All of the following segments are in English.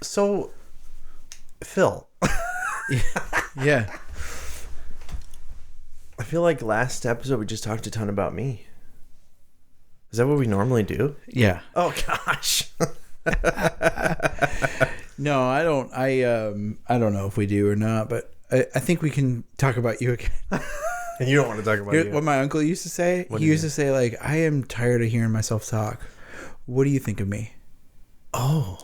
So, Phil. Yeah. I feel like last episode we just talked a ton about me. Is that what we normally do? Yeah. Oh gosh. No, I don't. I don't know if we do or not, but I think we can talk about you again. And you don't want to talk about you. What my uncle used to say. He used to say, like, I am tired of hearing myself talk. What do you think of me? Oh.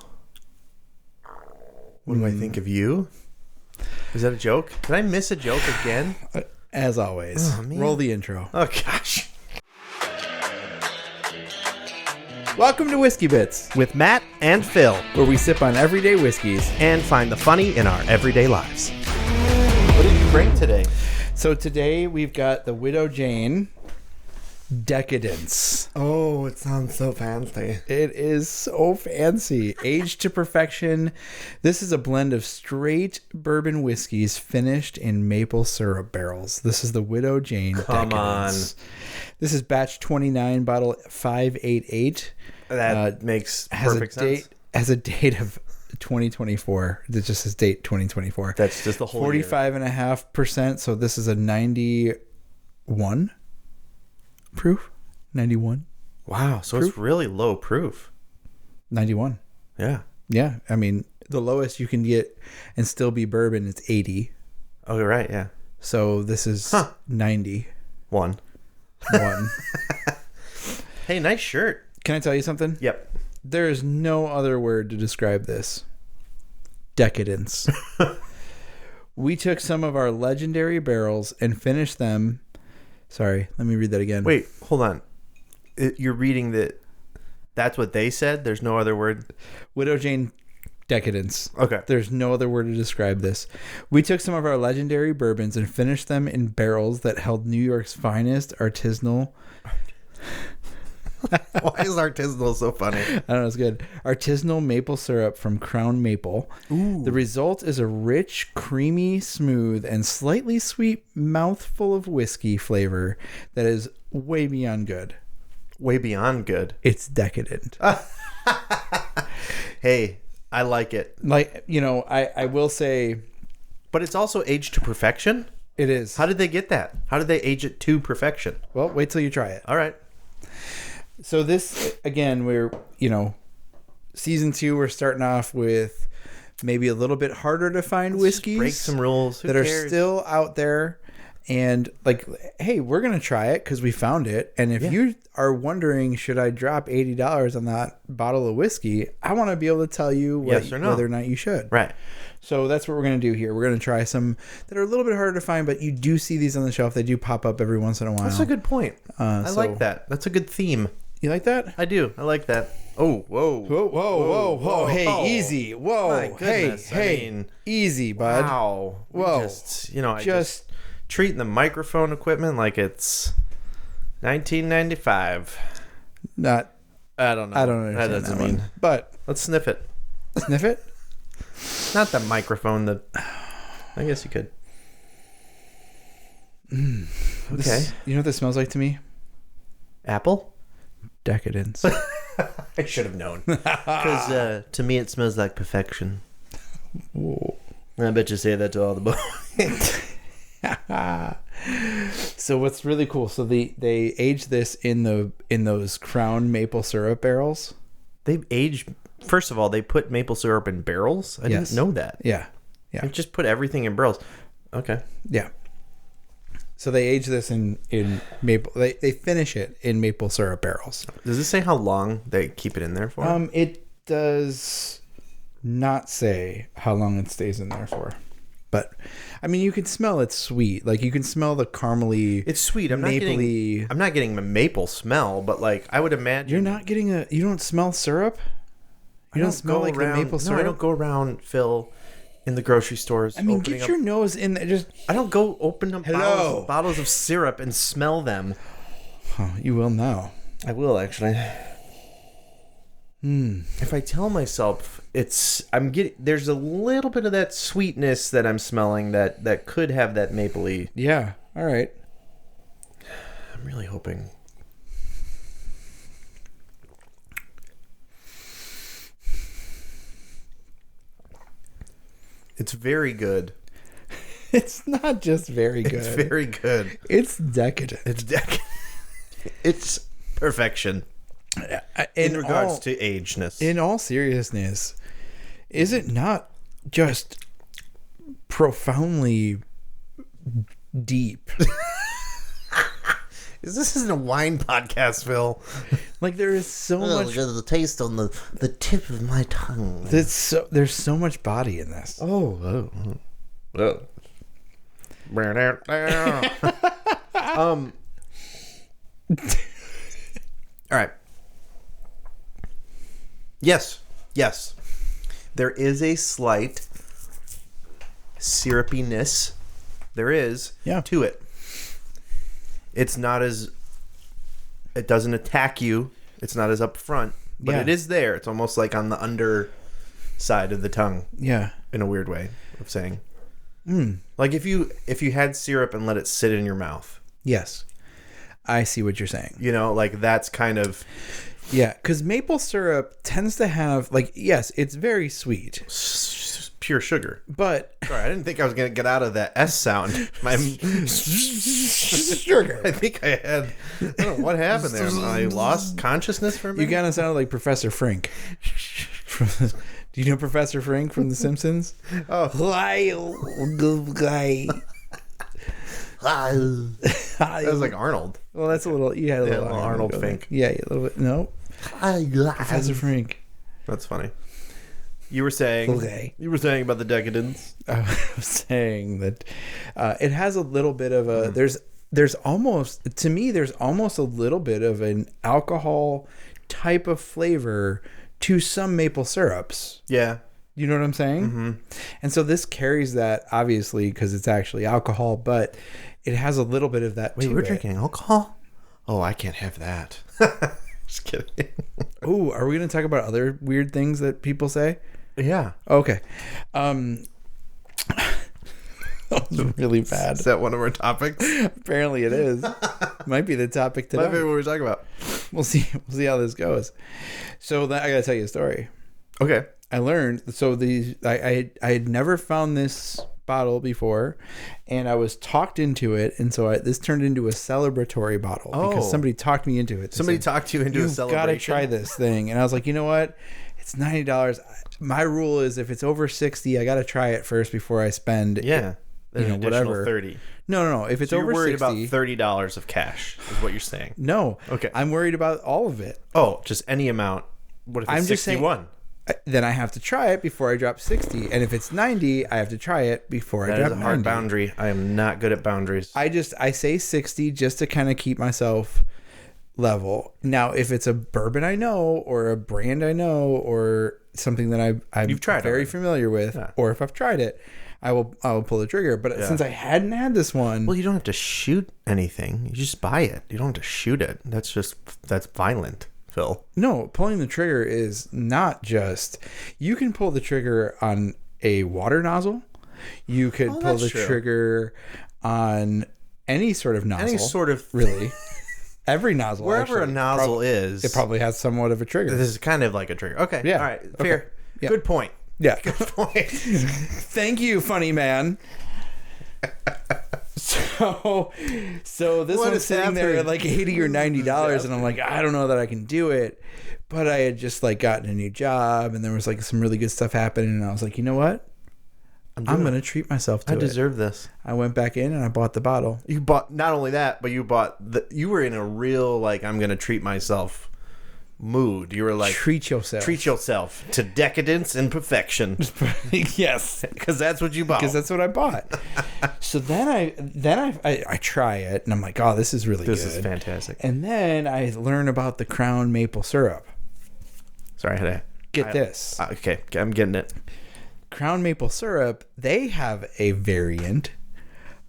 What do I think of you? Is that a joke? Did I miss a joke again? As always. Oh, man. Roll the intro. Oh gosh. Welcome to Whiskey Bits, With Matt and Phil, where we sip on everyday whiskeys. and find the funny in our everyday lives. What did you bring today? So today we've got the Widow Jane Decadence. Oh, it sounds so fancy. It is so fancy. Aged to perfection. This is a blend of straight bourbon whiskeys finished in maple syrup barrels. This is the Widow Jane Decadence. This is batch 29, bottle 588. That makes perfect sense. Has a date of 2024. It just says date 2024. That's just the whole year. 45.5%. So this is a 91 proof. 91. Wow, so Proof? it's really low proof. 91. Yeah. Yeah. I mean, the lowest you can get and still be bourbon is 80. Oh, you're right, yeah. So this is 91. One. Hey, nice shirt. Can I tell you something? Yep. There is no other word to describe this. Decadence. We took some of our legendary barrels and finished them. Sorry, let me read that again. Wait, hold on. You're reading that. That's what they said? There's no other word? Widow Jane Decadence. Okay. There's no other word to describe this. We took some of our legendary bourbons and finished them in barrels that held New York's finest artisanal. Why is artisanal so funny? I don't know, it's good. Artisanal maple syrup from Crown Maple. Ooh. The result is a rich, creamy, smooth, and slightly sweet mouthful of whiskey flavor that is way beyond good. Way beyond good. It's decadent. Hey, I like it. Like, you know, I will say But it's also aged to perfection? it is. How did they get that? How did they age it to perfection? Well, wait till you try it. All right. So this, again, we're, season 2, we're starting off with maybe a little bit harder to find whiskeys. Break some rules. Who that cares? are still out there. And like, hey, we're going to try it because we found it. And if you are wondering, should I drop $80 on that bottle of whiskey? I want to be able to tell you Yes or no. whether or not you should. Right. So that's what we're going to do here. We're going to try some that are a little bit harder to find, but you do see these on the shelf. They do pop up every once in a while. That's a good point. I so- like that. That's a good theme. You like that? I do. I like that. Oh, whoa. Whoa. Hey, oh. easy. Whoa. My goodness. Hey. I mean, Easy, bud. wow. Whoa. I just treating the microphone equipment like it's 1995. Not. I don't know. I don't understand That doesn't that mean. one. But Let's sniff it. sniff it. Not the microphone. I guess you could. Okay. You know what this smells like to me? Apple? Decadence. I should have known. Because to me it smells like perfection. Ooh. I bet you say that to all the boys. So what's really cool? So they age this in those Crown maple syrup barrels. They age. First of all, they put maple syrup in barrels. I Yes. didn't know that. Yeah. They just put everything in barrels. Okay. Yeah. So they age this in maple. They finish it in maple syrup barrels. Does this say how long they keep it in there for? It does not say how long it stays in there for, but I mean, you can smell it's sweet. Like you can smell the caramely. It's sweet. I'm not getting a maple smell, but like I would imagine You're not getting you don't smell syrup. You don't smell like the maple syrup. No, I don't go around, Phil, in the grocery stores. I mean, get your nose in there. Just I don't go open up bottles of syrup and smell them. oh, you will now. I will actually. If I tell myself there's a little bit of that sweetness that I'm smelling that could have that mapley. Yeah. All right. I'm really hoping. It's very good. It's not just very good. It's very good. It's decadent. It's decadent. It's perfection. In regards to ageness. In all seriousness, is it not just profoundly deep? This isn't a wine podcast, Phil. Like, there is so much. The taste on the tip of my tongue. There's so much body in this. Oh. All right. Yes. There is a slight syrupiness. There is to it. It's not as... It doesn't attack you. It's not as upfront. But it is there. It's almost like on the underside of the tongue. Yeah. In a weird way of saying. Like if you had syrup and let it sit in your mouth. Yes. I see what you're saying. You know, like that's kind of... Yeah, because maple syrup tends to have, like, yes, it's very sweet. Pure sugar. But... Sorry, I didn't think I was going to get out of that S sound. My sugar. I think I had... I don't know what happened there. I lost consciousness for a minute. You kind of sounded like Professor Frink. Do you know Professor Frink from The Simpsons? Oh. That was like Arnold. Well, that's a little... You had a little Arnold Fink. Yeah, a little bit. No. Professor Frink. That's funny. You were saying... Okay. You were saying about the decadence. I was saying that it has a little bit of a... There's almost... To me, there's almost a little bit of an alcohol type of flavor to some maple syrups. Yeah. You know what I'm saying? Mm-hmm. And so this carries that, obviously, because it's actually alcohol, but it has a little bit of that. Wait, we're drinking alcohol? Oh, I can't have that. Just kidding. Oh, are we going to talk about other weird things that people say? Yeah. Okay. That was really bad. Is that one of our topics? Apparently it is. Might be the topic today. Might be what we're talking about. We'll see how this goes. So I got to tell you a story. Okay. I learned, so I had never found this bottle before, and I was talked into it, and so this turned into a celebratory bottle because somebody talked me into it. Somebody talked you into a celebration. You've got to try this thing. And I was like, you know what? It's $90. My rule is if it's over 60, I got to try it first before I spend whatever. 30. No. If it's so over you're worried 60, about $30 of cash is what you're saying. No. Okay. I'm worried about all of it. Oh, just any amount. What if it's I'm 61? Just saying, then I have to try it before I drop 60. And if it's 90, I have to try it before I drop 90. That is a hard boundary. I am not good at boundaries. I say 60 just to kind of keep myself level. Now, if it's a bourbon I know, or a brand I know, or something that I'm very familiar with, or if I've tried it, I will pull the trigger. But since I hadn't had this one... Well, you don't have to shoot anything. You just buy it. You don't have to shoot it. That's violent. Phil. No, pulling the trigger is not just... You can pull the trigger on a water nozzle. You could pull the trigger on any sort of nozzle. Any sort of... Really. Every nozzle. Wherever a nozzle is. It probably has somewhat of a trigger. This is kind of like a trigger. Okay. Yeah. All right. Fair. Okay. Yeah. Good point. Yeah. Good point. Thank you, funny man. So this one's sitting there at like $80 or $90, and I'm like, I don't know that I can do it. But I had just like gotten a new job, and there was like some really good stuff happening, and I was like, you know what? I'm going to treat myself to it. I deserve this. I went back in and I bought the bottle. You bought not only that, but you were in a real like I'm going to treat myself mood. You were like treat yourself to decadence and perfection. Yes, because that's what you bought. Because that's what I bought. So then I try it, and I'm like, oh, this is really good. This is fantastic. And then I learn about the Crown maple syrup. Sorry, get this. Okay, I'm getting it. Crown maple syrup, they have a variant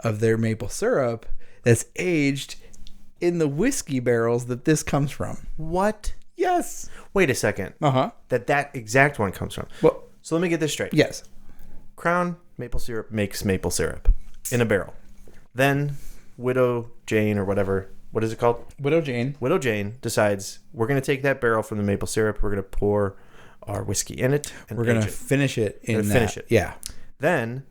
of their maple syrup that's aged in the whiskey barrels that this comes from. What? Yes. Wait a second. Uh-huh. That exact one comes from. Well, so let me get this straight. Yes. Crown maple syrup makes maple syrup in a barrel. Then Widow Jane or whatever, what is it called? Widow Jane. Widow Jane decides we're going to take that barrel from the maple syrup. We're going to pour our whiskey in it. And we're going to finish it in that. Finish it. Yeah. Then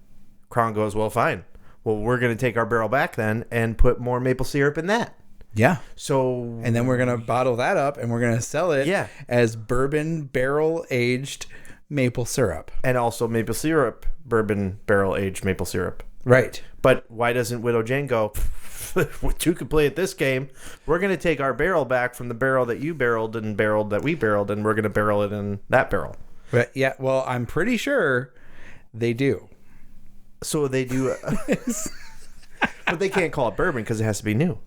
Crown goes, well, fine. Well, we're going to take our barrel back then and put more maple syrup in that. Yeah. So, and then we're going to bottle that up and we're going to sell it as bourbon barrel aged maple syrup. And also maple syrup, bourbon barrel aged maple syrup. Right. But why doesn't Widow Jane go, two can play at this game. We're going to take our barrel back from the barrel that you barreled that we barreled, and we're going to barrel it in that barrel. But yeah, well, I'm pretty sure they do. So they do. But they can't call it bourbon because it has to be new.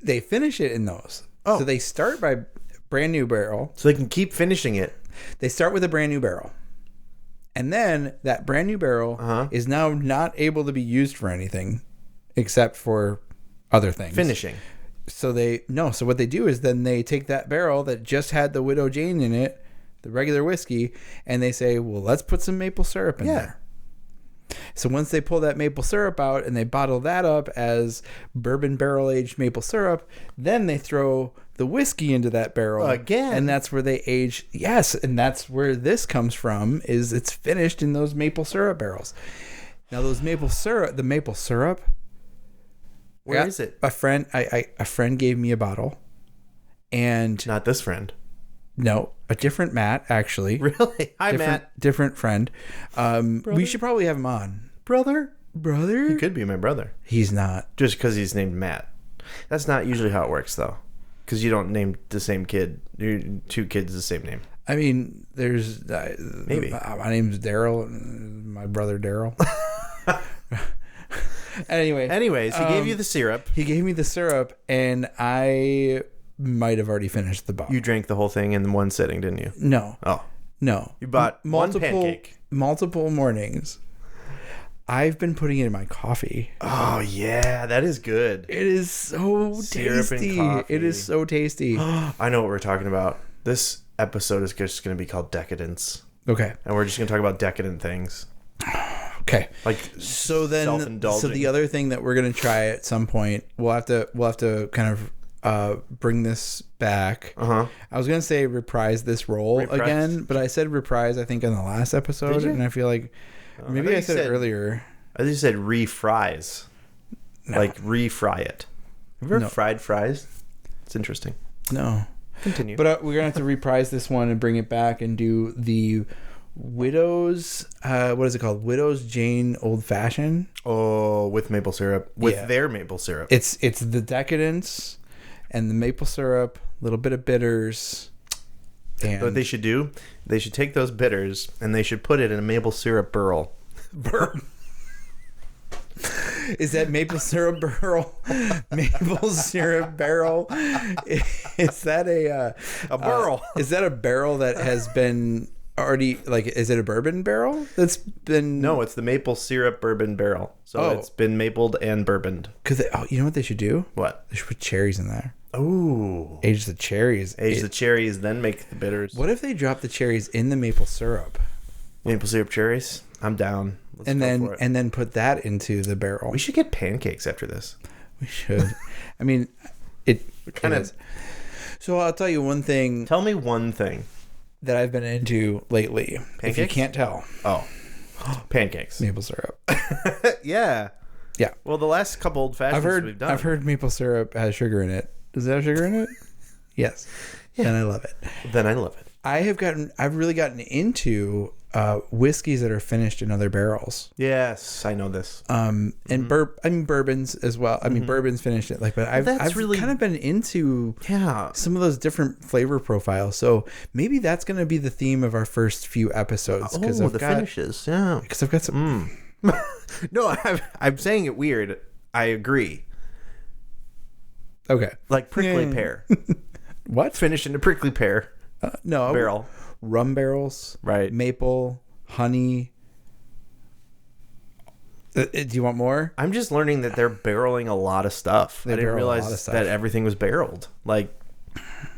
They finish it in those. Oh. So they start by brand new barrel. So they can keep finishing it. They start with a brand new barrel. And then that brand new barrel is now not able to be used for anything except for other things. Finishing. So what they do is then they take that barrel that just had the Widow Jane in it, the regular whiskey, and they say, well, let's put some maple syrup in there. So once they pull that maple syrup out and they bottle that up as bourbon barrel aged maple syrup, then they throw the whiskey into that barrel again, and that's where they age. Yes, and that's where this comes from. Is it's finished in those maple syrup barrels. Now the maple syrup. Where is it? A friend gave me a bottle, and not this friend. No, a different Matt, actually. Really? Hi, Matt. Different friend. We should probably have him on. Brother? He could be my brother. He's not. Just because he's named Matt. That's not usually how it works, though. Because you don't name the same kid. Two kids the same name. I mean, there's... maybe. My name's Daryl. My brother Daryl. Anyways, he gave you the syrup. He gave me the syrup, and I... might have already finished the bottle. You drank the whole thing in one sitting, didn't you? No. Oh. No. You bought one pancake. Multiple mornings. I've been putting it in my coffee. Oh, yeah. That is good. It is so Syrup tasty. And coffee. It is so tasty. I know what we're talking about. This episode is just going to be called Decadence. Okay. And we're just going to talk about decadent things. Okay. Like so then self-indulging. So the other thing that we're going to try at some point, we'll have to kind of bring this back. I was gonna say reprise this role again, but I said reprise I think in the last episode, and I feel like maybe I said it earlier. I think you said refries, like refry it. Have you ever fried fries? It's interesting. No. Continue. But we're gonna have to reprise this one and bring it back and do the Widow's what is it called? Widow's Jane Old Fashioned. Oh, with maple syrup. With their maple syrup. It's the Decadence. And the maple syrup, a little bit of bitters. And what they should do, they should take those bitters and they should put it in a maple syrup barrel. Is that maple syrup barrel? Maple syrup barrel? Is that a barrel? Is that a barrel that has been already, like, is it a bourbon barrel that's been... No, it's the maple syrup bourbon barrel. So it's been mapled and bourboned. Because you know what they should do? What? They should put cherries in there. Ooh. Age the cherries. The cherries, then make the bitters. What if they drop the cherries in the maple syrup? Maple syrup cherries? I'm down. Let's go for it. And then put that into the barrel. We should get pancakes after this. We should. I mean, it kind of... So I'll tell you one thing. Tell me one thing that I've been into lately. Pancakes? If you can't tell. Oh. Pancakes. Maple syrup. Yeah. Well, the last couple old fashions we've done. I've heard maple syrup has sugar in it. Does it have sugar in it? Yes. Yeah. And I love it. Then I love it. I've really gotten into whiskeys that are finished in other barrels. Yes, I know this. And bourbons as well. I mean, bourbons finished it but I've really kind of been into some of those different flavor profiles. So maybe that's going to be the theme of our first few episodes. Finishes. Yeah. Because I've got some. No, I'm saying it weird. I agree. Okay. Like prickly pear. What? Finished in a prickly pear. No. Barrel. Rum barrels. Right. Maple. Honey. Do you want more? I'm just learning that they're barreling a lot of stuff. I didn't realize that everything was barreled. Like,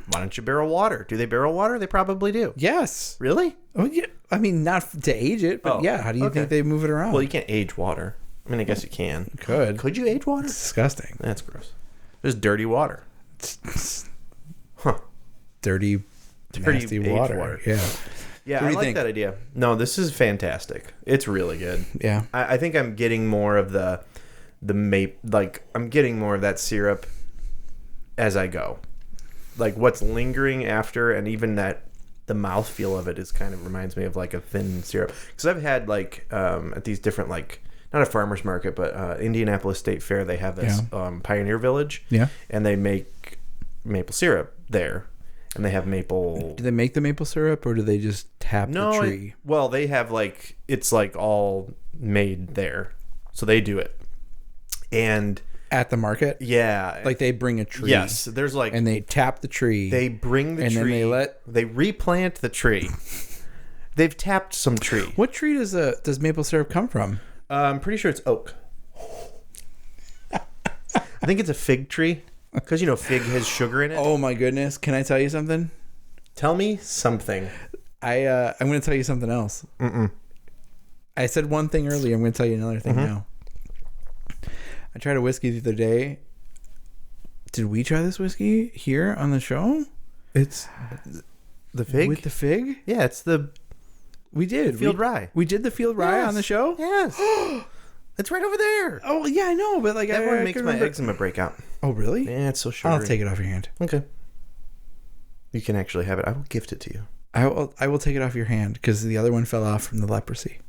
why don't you barrel water? Do they barrel water? They probably do. Yes. Really? Oh, yeah. I mean, not to age it, but yeah. How do you think they move it around? Well, you can't age water. I mean, I guess you can. You could. Could you age water? It's disgusting. That's gross. There's dirty water. Dirty nasty water. Yeah. Yeah, I like that idea. No, this is fantastic. It's really good. Yeah. I think I'm getting more of the I'm getting more of that syrup as I go. Like what's lingering after, and even that the mouthfeel of it is kind of reminds me of like a thin syrup. Because I've had like at these different like not a farmer's market, but Indianapolis State Fair, they have this Pioneer Village. Yeah. And they make maple syrup there. And they have maple... Do they make the maple syrup, or do they just tap the tree? Well, they have like... It's like all made there. So they do it. And... At the market? Yeah. Like they bring a tree. Yes. There's like... And they tap the tree. They bring the tree. And then they replant the tree. They've tapped some tree. What tree does maple syrup come from? I'm pretty sure it's oak. I think it's a fig tree. Because, you know, fig has sugar in it. Oh, my goodness. Can I tell you something? Tell me something. I'm going to tell you something else. I said one thing earlier. I'm going to tell you another thing now. I tried a whiskey the other day. Did we try this whiskey here on the show? It's the fig? With the fig? Yeah, it's the... We did. Field rye. We did the field rye on the show? Yes. It's right over there. Oh, yeah, I know. But like, that one makes my eczema break out. Oh, really? Yeah, it's so sugary. I'll take it off your hand. Okay. You can actually have it. I will gift it to you. I will take it off your hand because the other one fell off from the leprosy.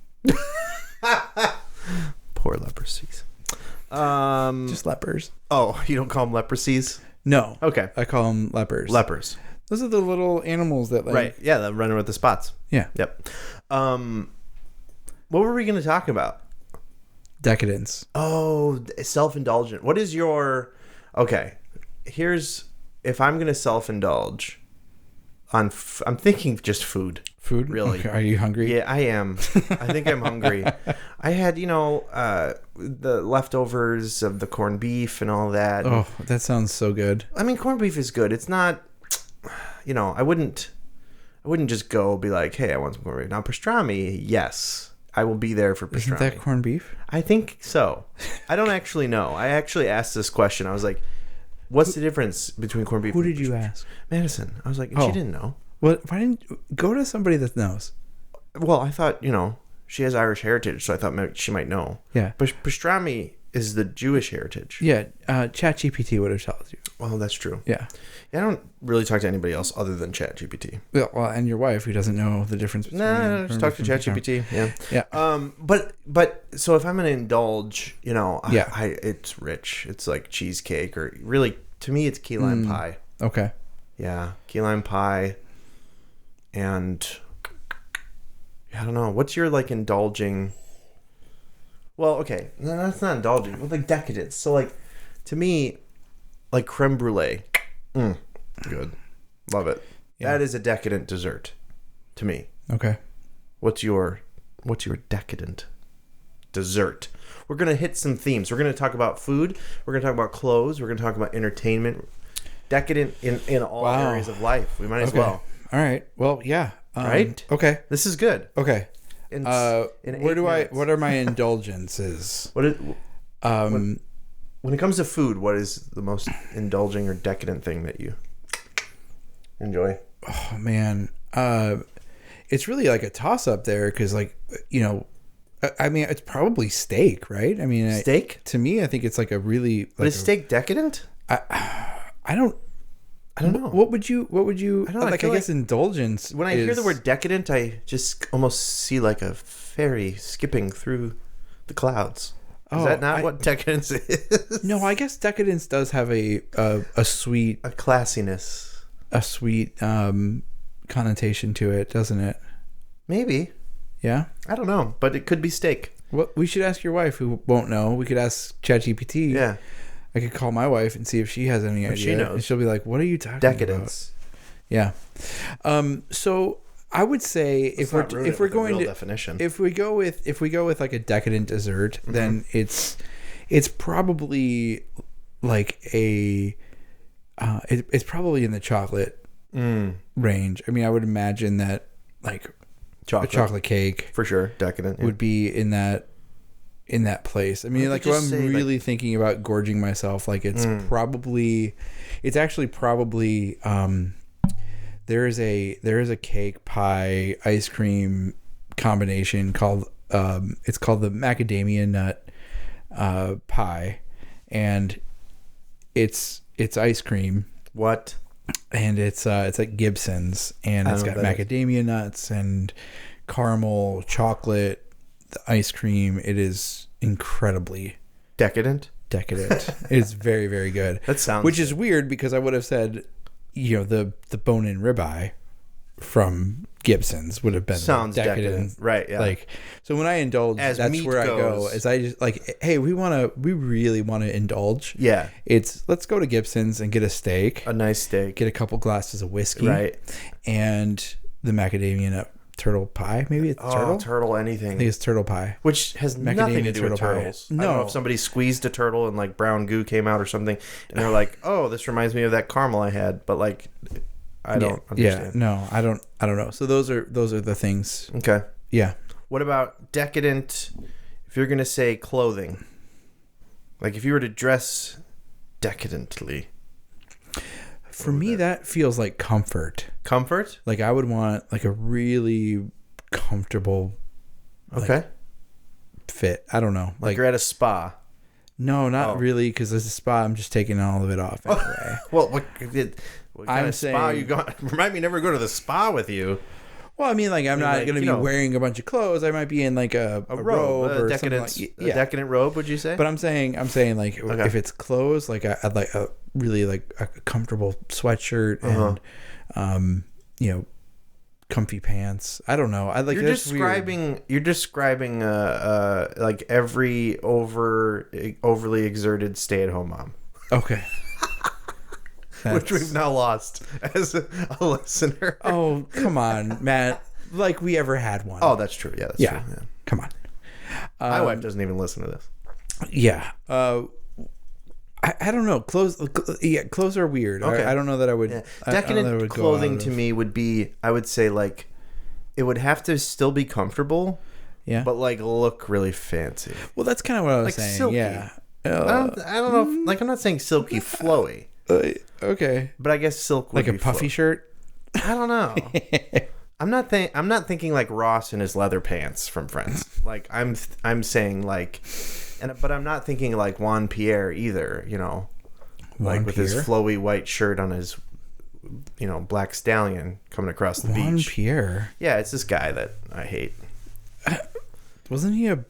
Poor leprosies. Just lepers. Oh, you don't call them leprosies? No. Okay. I call them lepers. Lepers. Those are the little animals that like... Right. Yeah, the runner with the spots. Yeah. Yep. What were we going to talk about? Decadence. Oh, self-indulgent. What is your... Okay. Here's... If I'm going to self-indulge on... I'm thinking just food. Food? Really. Okay. Are you hungry? Yeah, I am. I think I'm hungry. I had, the leftovers of the corned beef and all that. Oh, that sounds so good. I mean, corned beef is good. It's not... I wouldn't just go be like, hey, I want some corned beef. Now, pastrami, yes. I will be there for pastrami. Isn't that corned beef? I think so. I don't actually know. I actually asked this question. I was like, what's the difference between corned beef Who and did you ask? Madison. I was like, she didn't know. Well, why didn't go to somebody that knows? Well, I thought, she has Irish heritage, so I thought maybe she might know. Yeah. But pastrami is the Jewish heritage. Yeah. ChatGPT would have told you. Well, that's true. Yeah. I don't really talk to anybody else other than ChatGPT. Well, and your wife who doesn't know the difference between... No, just talk to ChatGPT. Yeah. Yeah. But so if I'm going to indulge, it's rich. It's like cheesecake, or really, to me, it's key lime pie. Okay. Yeah. Key lime pie. And I don't know. What's your like indulging? Well, okay. No, that's not indulging. But like decadence. So like, to me, like creme brulee. Good. Love it. Yeah. That is a decadent dessert to me. Okay. What's your decadent dessert? We're going to hit some themes. We're going to talk about food. We're going to talk about clothes. We're going to talk about entertainment. Decadent in all areas of life. We might as well. All right. Well, yeah. Right? Okay. This is good. Okay. In what are my indulgences? When it comes to food, what is the most indulging or decadent thing that you enjoy? Oh man. It's really like a toss up there because I mean, it's probably steak, right? I mean, steak? To me, I think it's like a really... But is steak decadent? I don't know. What would you I don't know, I guess indulgence. When I hear the word decadent, I just almost see like a fairy skipping through the clouds. Is that not what decadence is? No, I guess decadence does have a sweet... A classiness. A sweet connotation to it, doesn't it? Maybe. Yeah? I don't know, but it could be steak. Well, we should ask your wife, who won't know. We could ask ChatGPT. Yeah. I could call my wife and see if she has any idea. She knows. And she'll be like, what are you talking Decadence. about? Yeah. So I would say if we're going to definition. if we go with like a decadent dessert, then it's probably like it's probably in the chocolate range. I mean, I would imagine that like a chocolate cake for sure, decadent would be in that place. I mean, like if I'm really thinking about gorging myself, like it's actually probably there is a cake, pie, ice cream combination called it's called the macadamia nut pie, and it's ice cream. What? And it's at Gibson's, and it's got macadamia nuts and caramel, chocolate, the ice cream. It is incredibly decadent. It's very, very good. That sounds which is weird because I would have said, the bone-in ribeye from Gibson's would have been sounds decadent. Right, yeah. Like, so when I indulge, that's where I go. Is I just like, hey, we really want to indulge. Yeah. Let's go to Gibson's and get a steak. A nice steak. Get a couple glasses of whiskey. Right. And the macadamia nut turtle pie. Maybe it's turtle anything. I think it's turtle pie. Which has nothing to do with turtles. No. I don't know if somebody squeezed a turtle and like brown goo came out or something, and they're like, "Oh, this reminds me of that caramel I had," but like, I don't understand. Yeah, no, I don't know. So those are the things. Okay. Yeah. What about decadent? If you're gonna say clothing, like if you were to dress decadently. For me, that feels like comfort. Comfort? Like I would want like a really comfortable fit. I don't know. Like you're at a spa. No, not really, because as a spa, I'm just taking all of it off anyway. Well, what kind of spa are you going? Remind me never go to the spa with you. Well, I mean, like I'm not going to be wearing a bunch of clothes. I might be in like a robe or decadent, something a decadent robe. Would you say? But I'm saying like if it's clothes, like I'd like a really like a comfortable sweatshirt and comfy pants. I don't know. I like. You're describing like every overly exerted stay-at-home mom. Okay. Which we've now lost as a listener. Oh, come on, Matt. Like we ever had one. Oh, that's true. Yeah, that's true. Yeah. Come on. My wife doesn't even listen to this. Yeah. I don't know. Clothes are weird. Okay. I don't know that I would. Yeah. Decadent clothing to me would be, I would say, like, it would have to still be comfortable. Yeah. But like look really fancy. Well, that's kind of what I was saying. Silky. Yeah. I don't know. Like I'm not saying silky flowy. Okay. But I guess silk would like a puffy shirt. I don't know. I'm not thinking like Ross in his leather pants from Friends. Like I'm saying like, but I'm not thinking like Juan Pierre either. Like with his flowy white shirt on his, black stallion coming across the beach. Juan Pierre. Yeah, it's this guy that I hate. Wasn't he a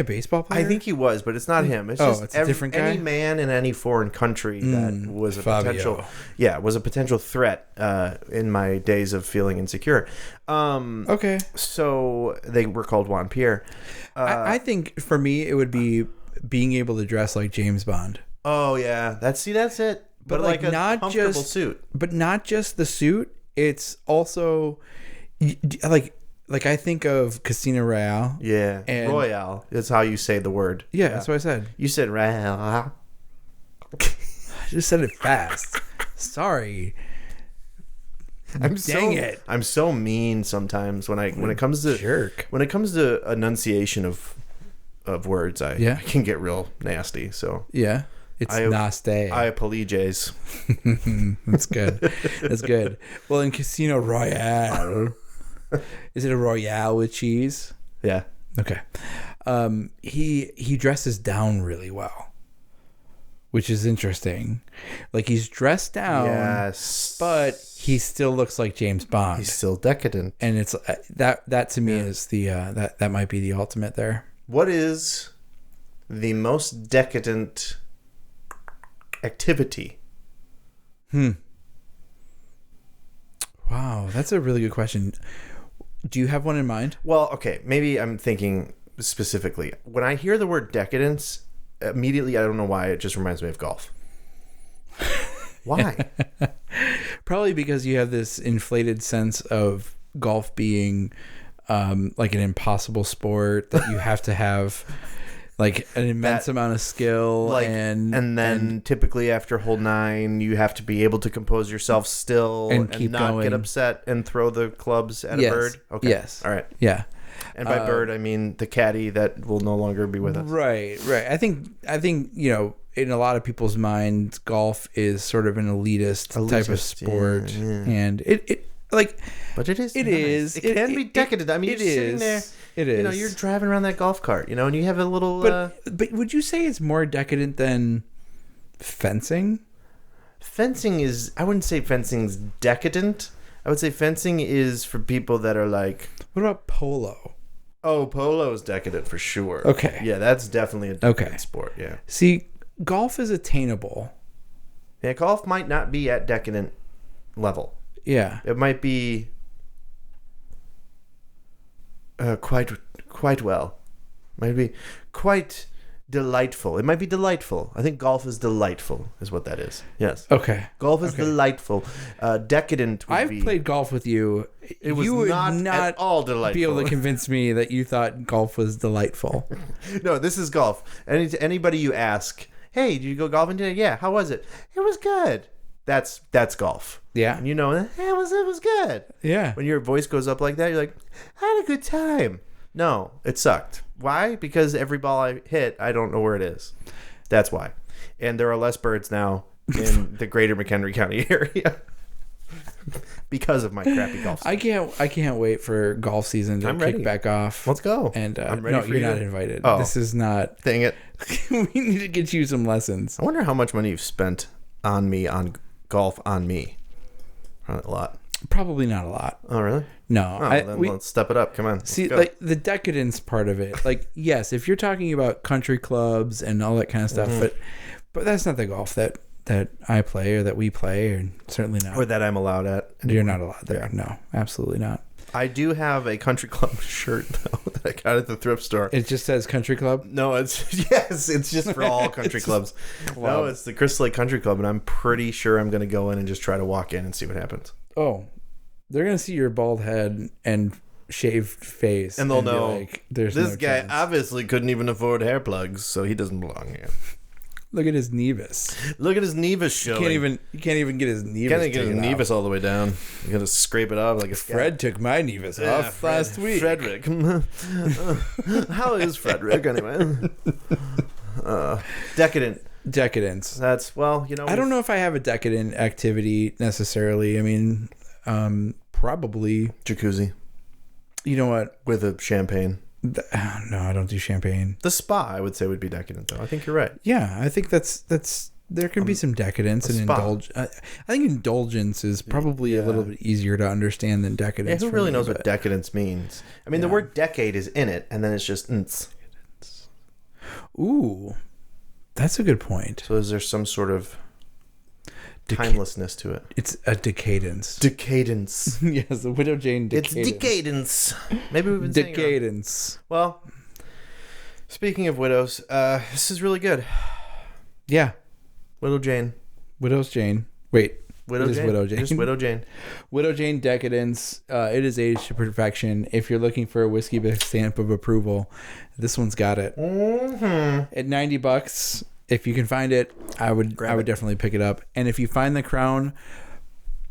baseball player? I think he was, but it's not him. It's just a different guy? Any man in any foreign country that was a potential threat in my days of feeling insecure. Okay. So they were called Juan Pierre. I think for me it would be being able to dress like James Bond. Oh yeah, that's it. But like a not comfortable just suit. But not just the suit. It's also like I think of Casino Royale. Yeah. And Royale is how you say the word. Yeah, that's what I said. You said Royale. I just said it fast. Sorry. I'm so mean sometimes when it comes to enunciation of words. I can get real nasty. So yeah, it's nasty. I apologize. That's good. That's good. Well, in Casino Royale. Is it a Royale with cheese? Yeah. Okay. He dresses down really well, which is interesting. Like he's dressed down, yes, but he still looks like James Bond. He's still decadent, and it's that to me is the that might be the ultimate there. What is the most decadent activity? Wow, that's a really good question. Do you have one in mind? Well, okay, maybe I'm thinking specifically. When I hear the word decadence, immediately I don't know why it just reminds me of golf. Why? Probably because you have this inflated sense of golf being like an impossible sport that you have to have like an immense amount of skill, and then typically after hole 9 you have to be able to compose yourself still and keep not going. Get upset and throw the clubs at a bird. Okay. Yes. All right. Yeah. And by bird, I mean the caddy that will no longer be with us. Right. I think in a lot of people's minds, golf is sort of an elitist type of sport, and it but it is. It nice. is. It can be decadent. I mean, you're sitting there. It is. You're driving around that golf cart, and you have a little. But would you say it's more decadent than fencing? Fencing is. I wouldn't say fencing's decadent. I would say fencing is for people that are like. What about polo? Oh, polo is decadent for sure. Okay. Yeah, that's definitely a decadent sport. Yeah. See, golf is attainable. Yeah, golf might not be at decadent level. Yeah. It might be quite well. Might be quite delightful. It might be delightful. I think golf is delightful, is what that is. Yes. Okay. Golf is delightful. Decadent would I've played golf with you. It was you would not at all delightful. Be able to convince me that you thought golf was delightful. No, this is golf. Anybody you ask, hey, did you go golfing today? Yeah. How was it? It was good. That's golf. Yeah. And it was good. Yeah. When your voice goes up like that, you're like, I had a good time. No, it sucked. Why? Because every ball I hit, I don't know where it is. That's why. And there are less birds now in the greater McHenry County area because of my crappy golf season. I can't wait for golf season to kick back off. Let's go. And I'm ready for you're you not invited. Oh. This is not. Dang it. We need to get you some lessons. I wonder how much money you've spent on me on golf on me. A lot. Probably not a lot. Oh, really? No. Let's step it up. Come on. See, like the decadence part of it. Like, yes, if you're talking about country clubs and all that kind of stuff, but that's not the golf that I play or that we play, or certainly not. Or that I'm allowed at. You're not allowed there. No, absolutely not. I do have a country club shirt, though, that I got at the thrift store. It just says country club? No, it's just for all country clubs. No, it's the Crystal Lake Country Club, and I'm pretty sure I'm going to go in and just try to walk in and see what happens. Oh, they're going to see your bald head and shaved face. And they'll know, like, there's this no guy chance. Obviously couldn't even afford hair plugs, so he doesn't belong here. Look at his Nevis. Look at his Nevis showing. You can't even get his Nevis. Can't get his Nevis all the way down. You got to scrape it off like a Fred took my Nevis off last week. Frederick. How is Frederick anyway? Decadence. That's I don't know if I have a decadent activity necessarily. I mean, probably jacuzzi. You know what? With a champagne. No, I don't do champagne. The spa, I would say, would be decadent, though. I think you're right. Yeah, I think that's there can be some decadence and indulgence. I think indulgence is probably a little bit easier to understand than decadence. Yeah, who really knows what decadence means? I mean, the word decade is in it, and then it's just nts. Ooh, that's a good point. So is there some sort of timelessness to it? It's a decadence. Decadence. Yes, the Widow Jane Decadence. It's decadence. Maybe we've been saying decadence. Well, speaking of widows, this is really good. Yeah. Widow's Jane. Wait. Widow Jane? Widow Jane. Just Widow Jane. Widow Jane Decadence. It is aged to perfection. If you're looking for a whiskey with a stamp of approval, this one's got it. Mm-hmm. At $90, if you can find it, I would definitely pick it up. And if you find the Crown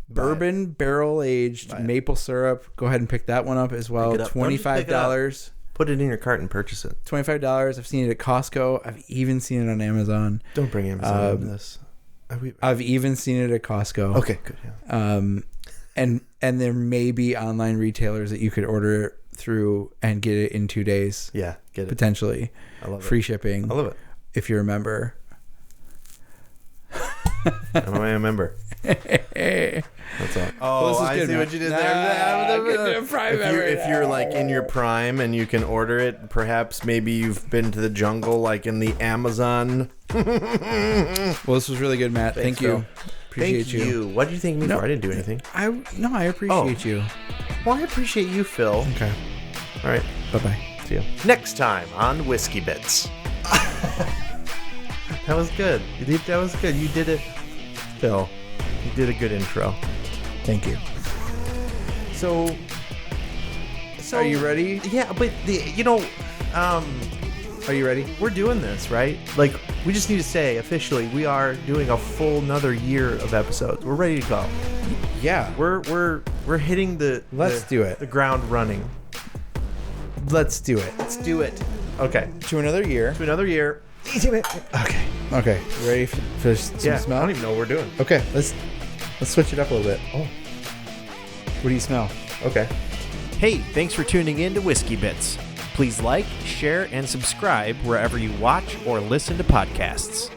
Bourbon barrel aged maple syrup, go ahead and pick that one up as well. $25. Put it in your cart and purchase it. $25. I've seen it at Costco. I've even seen it on Amazon. Don't bring Amazon into this. I've even seen it at Costco. Okay, good. Yeah. And there may be online retailers that you could order through and get it in 2 days. Yeah, get it. Potentially. I love it. Free shipping. I love it. If you're a member. I'm a member. That's all. Oh, well, I see what you did there. If you're like in your prime and you can order it, perhaps maybe you've been to the jungle, like in the Amazon. Well, this was really good, Matt. Thank you. Appreciate you. What do you think of me for? I didn't do anything. I appreciate you. Well, I appreciate you, Phil. Okay. All right. Bye-bye. See you. Next time on Whiskey Bits. That was good. That was good. You did it, Phil. You did a good intro. Thank you. So are you ready? Yeah, but are you ready? We're doing this, right? Like, we just need to say officially we are doing a full another year of episodes. We're ready to go. Yeah. We're hitting Let's do it. The ground running. Let's do it. Let's do it. Okay. To another year. To another year. Okay. Okay. Ready for some smell? I don't even know what we're doing. Okay. Let's switch it up a little bit. Oh. What do you smell? Okay. Hey, thanks for tuning in to Whiskey Bits. Please like, share, and subscribe wherever you watch or listen to podcasts.